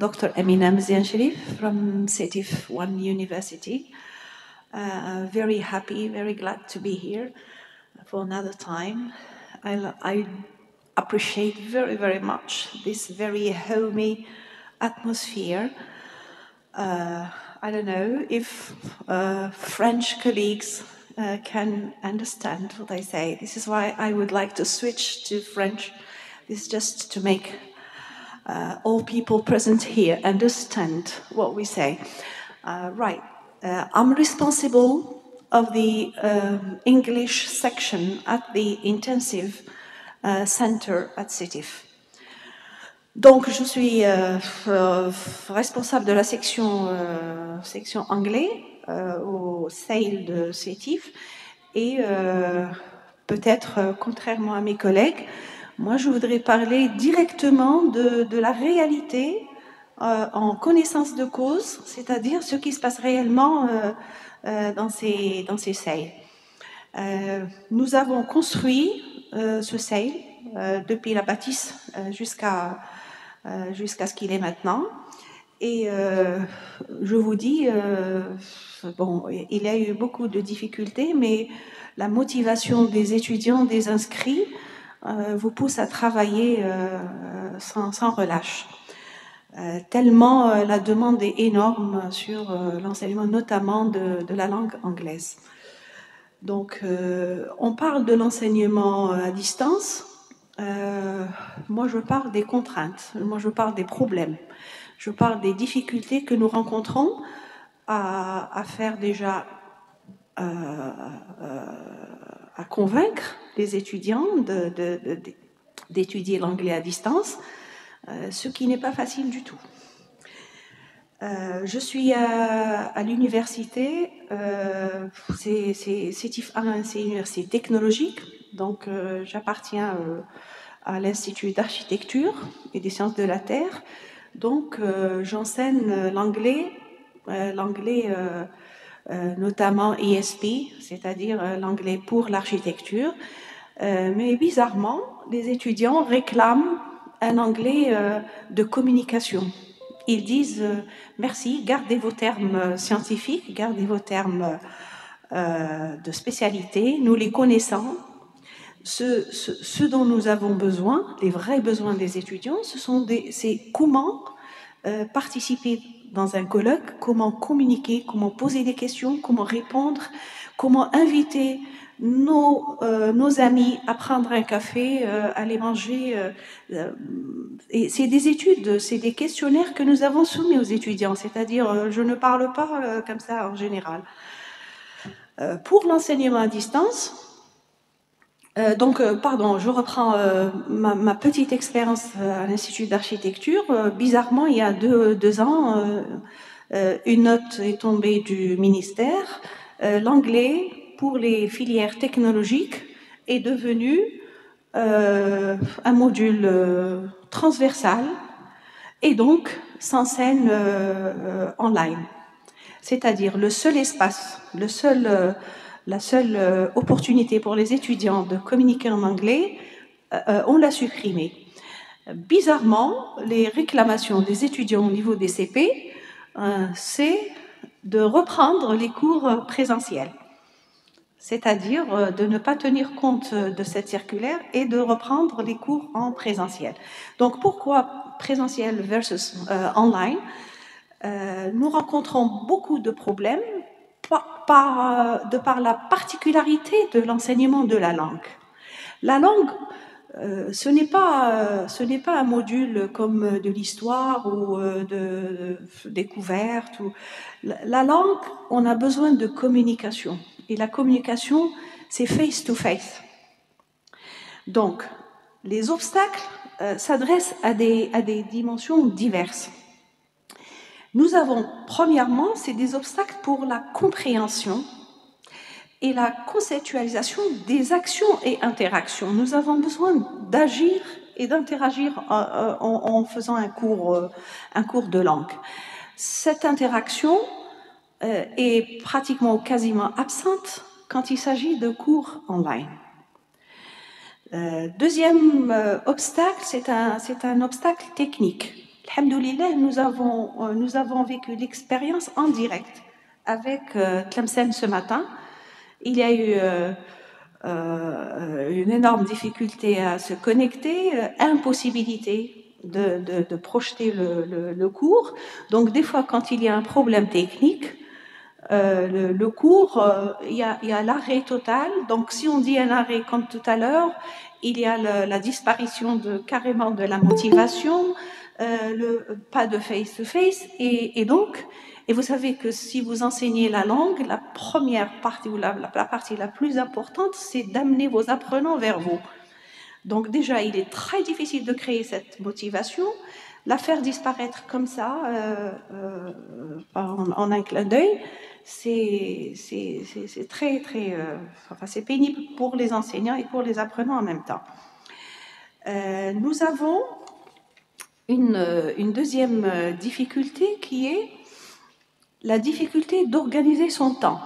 Dr. Eminem Ziansharif from Sétif One University. Very happy, very glad to be here for another time. I appreciate very, very much this very homey atmosphere. I don't know if French colleagues can understand what I say. This is why I would like to switch to French. This is just to make all people present here understand what we say. Right. I'm responsible of the English section at the intensive center at Sétif. Donc, je suis responsable de la section anglais au SAIL de Sétif et peut-être, contrairement à mes collègues, moi je voudrais parler directement de la réalité en connaissance de cause, c'est-à-dire ce qui se passe réellement dans ces SAIL. Nous avons construit ce SAIL depuis la bâtisse jusqu'à ce qu'il est maintenant. Et je vous dis, bon, il y a eu beaucoup de difficultés, mais la motivation des étudiants, des inscrits, vous pousse à travailler sans relâche. Tellement la demande est énorme sur l'enseignement, notamment de la langue anglaise. Donc, on parle de l'enseignement à distance. Moi, je parle des contraintes. Moi, je parle des problèmes. Je parle des difficultés que nous rencontrons à faire déjà, à convaincre les étudiants d'étudier l'anglais à distance, ce qui n'est pas facile du tout. Je suis à l'université, c'est Sétif 1, c'est une université technologique, donc j'appartiens à l'Institut d'architecture et des sciences de la Terre, donc j'enseigne l'anglais, notamment ESP, c'est-à-dire l'anglais pour l'architecture, mais bizarrement, les étudiants réclament un anglais de communication. Ils disent merci, gardez vos termes scientifiques, gardez vos termes de spécialité, nous les connaissons. Ce dont nous avons besoin, les vrais besoins des étudiants, c'est comment participer dans un colloque, comment communiquer, comment poser des questions, comment répondre, comment inviter nos amis à prendre un café, aller manger. Et c'est des études, c'est des questionnaires que nous avons soumis aux étudiants, c'est-à-dire je ne parle pas comme ça en général. Pour l'enseignement à distance, pardon, je reprends ma petite expérience à l'Institut d'architecture. Bizarrement, il y a deux ans, une note est tombée du ministère. L'anglais, pour les filières technologiques, est devenu un module transversal et donc s'enseigne online. C'est-à-dire le seul espace, la seule opportunité pour les étudiants de communiquer en anglais, on l'a supprimé. Bizarrement, les réclamations des étudiants au niveau des CP, c'est de reprendre les cours présentiels. C'est-à-dire de ne pas tenir compte de cette circulaire et de reprendre les cours en présentiel. Donc pourquoi présentiel versus online? Nous rencontrons beaucoup de problèmes de par la particularité de l'enseignement de la langue. La langue, ce n'est pas un module comme de l'histoire ou de découverte. La langue, on a besoin de communication. Et la communication, c'est face-to-face. Donc, les obstacles s'adressent à des dimensions diverses. Nous avons, premièrement, c'est des obstacles pour la compréhension et la conceptualisation des actions et interactions. Nous avons besoin d'agir et d'interagir en faisant un cours de langue. Cette interaction est pratiquement ou quasiment absente quand il s'agit de cours online. Deuxième obstacle, c'est un obstacle technique. Alhamdoulilah, nous avons vécu l'expérience en direct avec Tlemcen ce matin. Il y a eu une énorme difficulté à se connecter, impossibilité de projeter le cours. Donc des fois, quand il y a un problème technique, le cours, il y a l'arrêt total. Donc si on dit un arrêt comme tout à l'heure, il y a la disparition carrément de la motivation, pas de face-to-face, et donc, et vous savez que si vous enseignez la langue, la première partie ou la partie la plus importante, c'est d'amener vos apprenants vers vous. Donc déjà, il est très difficile de créer cette motivation. La faire disparaître comme ça, en un clin d'œil, c'est très, très... enfin, c'est pénible pour les enseignants et pour les apprenants en même temps. Nous avons une deuxième difficulté qui est la difficulté d'organiser son temps.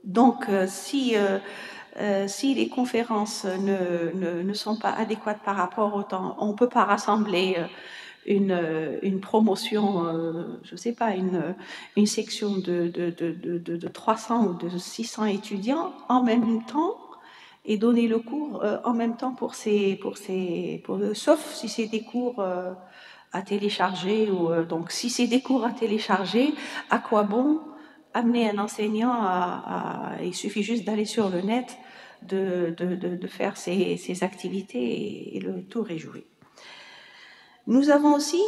Donc, si les conférences ne sont pas adéquates par rapport au temps, on ne peut pas rassembler une promotion, je ne sais pas, une section de 300 ou de 600 étudiants en même temps et donner le cours en même temps sauf si c'est des cours à télécharger. Donc, si c'est des cours à télécharger, à quoi bon amener un enseignant il suffit juste d'aller sur le net, de faire ses activités et le tour est joué. Nous avons aussi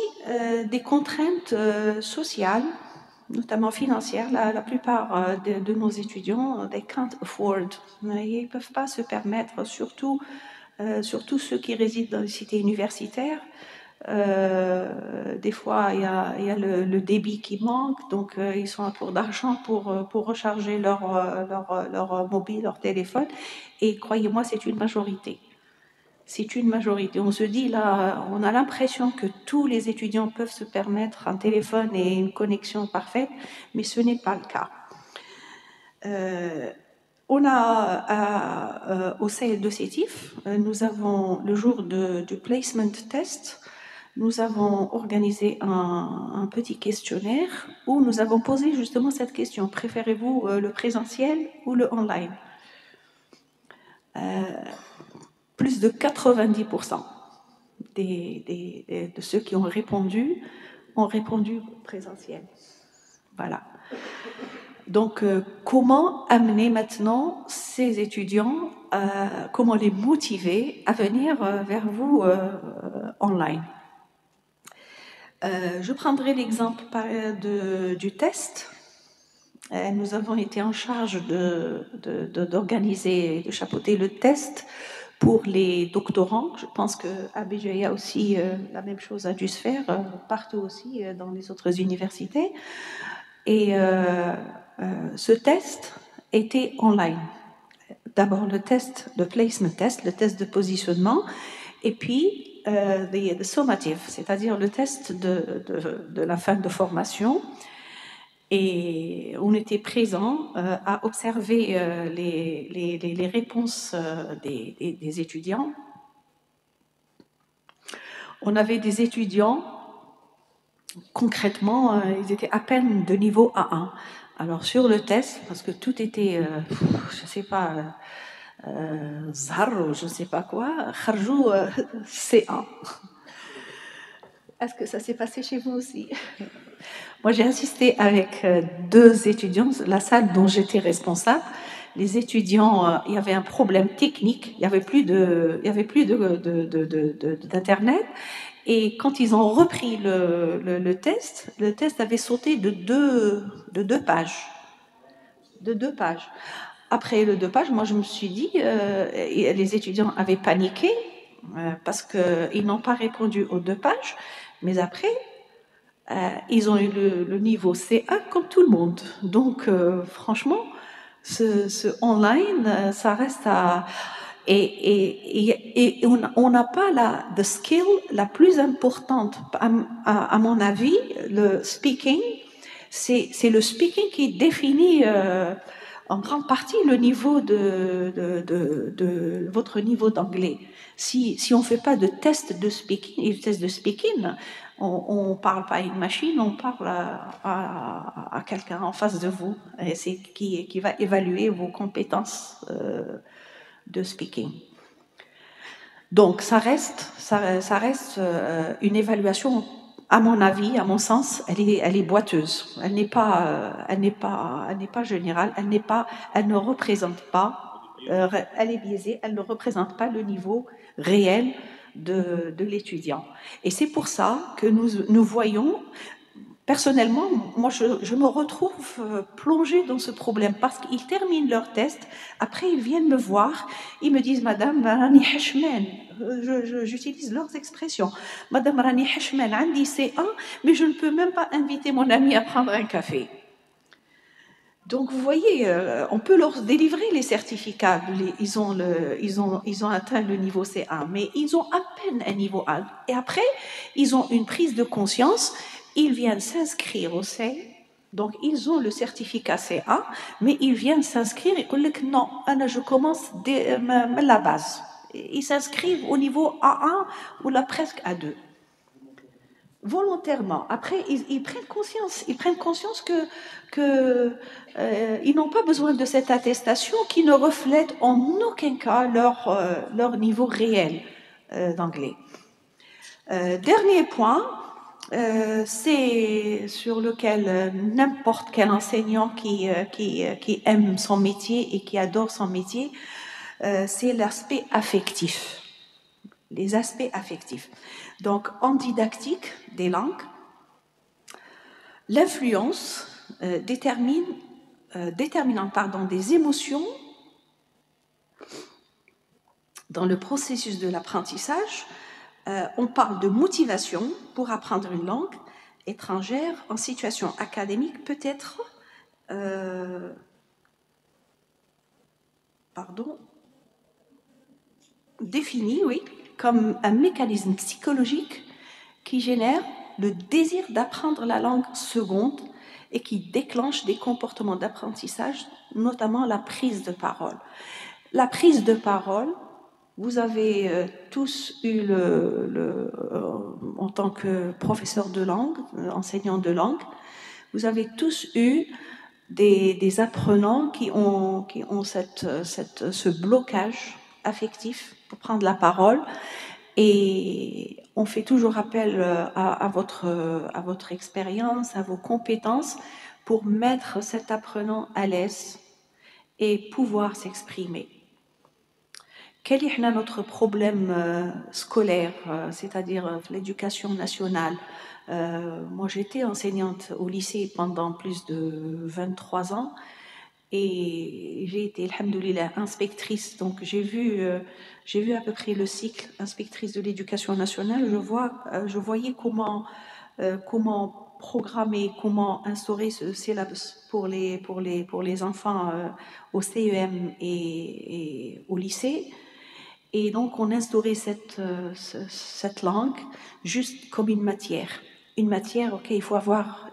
des contraintes sociales, notamment financières. La plupart de nos étudiants, they can't afford. Ils ne peuvent pas se permettre, surtout ceux qui résident dans les cités universitaires. Des fois, il y a le débit qui manque, donc ils sont à court d'argent pour recharger leur mobile, leur téléphone. Et croyez-moi, c'est une majorité. C'est une majorité. On se dit là, on a l'impression que tous les étudiants peuvent se permettre un téléphone et une connexion parfaite, mais ce n'est pas le cas. On a au CL de Sétif, nous avons le jour du placement test, nous avons organisé un petit questionnaire où nous avons posé justement cette question: préférez-vous le présentiel ou le online? Plus de 90% de ceux qui ont répondu présentiel. Voilà. Donc, comment amener maintenant ces étudiants, comment les motiver à venir vers vous online? Je prendrai l'exemple du test. Nous avons été en charge d'organiser, de chapeauter le test pour les doctorants. Je pense qu'à BJA aussi, la même chose a dû se faire, partout aussi, dans les autres universités. Et ce test était online. D'abord le test, le placement test, le test de positionnement, et puis the summative, c'est-à-dire le test de la fin de formation. Et on était présents à observer les réponses des étudiants. On avait des étudiants, concrètement, ils étaient à peine de niveau A1. Alors sur le test, parce que tout était, je ne sais pas, Zar, je ne sais pas quoi, Kharjou C1. Est-ce que ça s'est passé chez vous aussi? Moi, j'ai assisté avec deux étudiants, la salle dont j'étais responsable. Les étudiants, il y avait un problème technique, il n'y avait plus d'internet. Et quand ils ont repris le test avait sauté de deux pages. De 2 pages. Après le 2 pages, moi je me suis dit, les étudiants avaient paniqué parce qu'ils n'ont pas répondu aux 2 pages, mais après, ils ont eu le niveau C1 comme tout le monde. Donc franchement, ce online, ça reste à... Et on n'a pas the skill la plus importante, à mon avis, le speaking. C'est le speaking qui définit en grande partie le niveau de votre niveau d'anglais. Si on ne fait pas de test de speaking, on ne parle pas à une machine, on parle à quelqu'un en face de vous, et c'est qui va évaluer vos compétences de speaking. Donc ça reste une évaluation, à mon avis, à mon sens, elle est boiteuse. Elle n'est pas générale. Elle ne représente pas. Elle est biaisée. Elle ne représente pas le niveau réel de l'étudiant. Et c'est pour ça que nous voyons. Personnellement, moi, je me retrouve plongée dans ce problème parce qu'ils terminent leur test, après ils viennent me voir, ils me disent « Madame, Rani Hachman », j'utilise leurs expressions, « Madame Rani Hachman, Andi C1, mais je ne peux même pas inviter mon ami à prendre un café ». Donc vous voyez, on peut leur délivrer les certificats, ils ont atteint le niveau C1, mais ils ont à peine un niveau A. Et après, ils ont une prise de conscience. Ils viennent s'inscrire au C, donc ils ont le certificat C1, mais ils viennent s'inscrire et ils disent non, je commence dès la base. Ils s'inscrivent au niveau A1 ou là presque A2. Volontairement. Après, ils prennent conscience. Ils prennent conscience que ils n'ont pas besoin de cette attestation qui ne reflète en aucun cas leur niveau réel d'anglais. Dernier point. C'est sur lequel n'importe quel enseignant qui aime son métier et qui adore son métier, c'est l'aspect affectif, les aspects affectifs. Donc, en didactique des langues, l'influence déterminante des émotions dans le processus de l'apprentissage. On parle de motivation pour apprendre une langue étrangère en situation académique peut être définie, oui, comme un mécanisme psychologique qui génère le désir d'apprendre la langue seconde et qui déclenche des comportements d'apprentissage, notamment la prise de parole. La prise de parole, vous avez tous eu en tant que professeur de langue, enseignant de langue, vous avez tous eu des apprenants qui ont ce blocage affectif pour prendre la parole, et on fait toujours appel à votre expérience, à vos compétences pour mettre cet apprenant à l'aise et pouvoir s'exprimer. Quel est notre problème scolaire, c'est-à-dire l'éducation nationale? Moi, j'étais enseignante au lycée pendant plus de 23 ans et j'ai été, alhamdoulilah, inspectrice. Donc, j'ai vu à peu près le cycle inspectrice de l'éducation nationale. Je voyais comment programmer, comment instaurer ce syllabus pour les enfants au CEM et au lycée. Et donc, on instaurait cette langue juste comme une matière. Une matière, ok, il faut avoir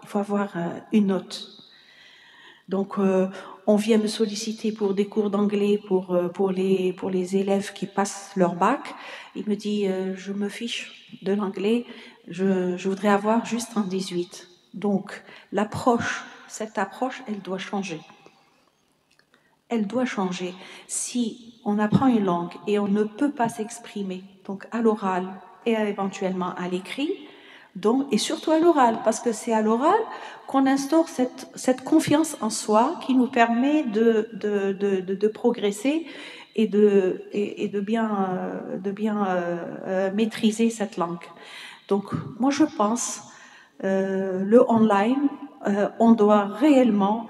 une note. Donc, on vient me solliciter pour des cours d'anglais pour les élèves qui passent leur bac. Il me dit, je me fiche de l'anglais, je voudrais avoir juste un 18. Donc, cette approche, elle doit changer. Elle doit changer. Si on apprend une langue et on ne peut pas s'exprimer, donc à l'oral et éventuellement à l'écrit, et surtout à l'oral, parce que c'est à l'oral qu'on instaure cette confiance en soi qui nous permet de progresser et de bien maîtriser cette langue. Donc, moi je pense, le online, on doit réellement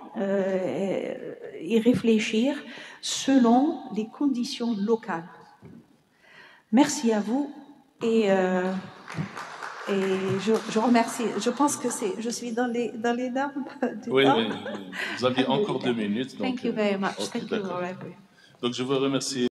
y réfléchir selon les conditions locales. Merci à vous et je remercie. Je pense que je suis dans les larmes. Oui, vous aviez encore 2 minutes. Donc, Thank you very much. Okay, Thank you. donc je vous remercie.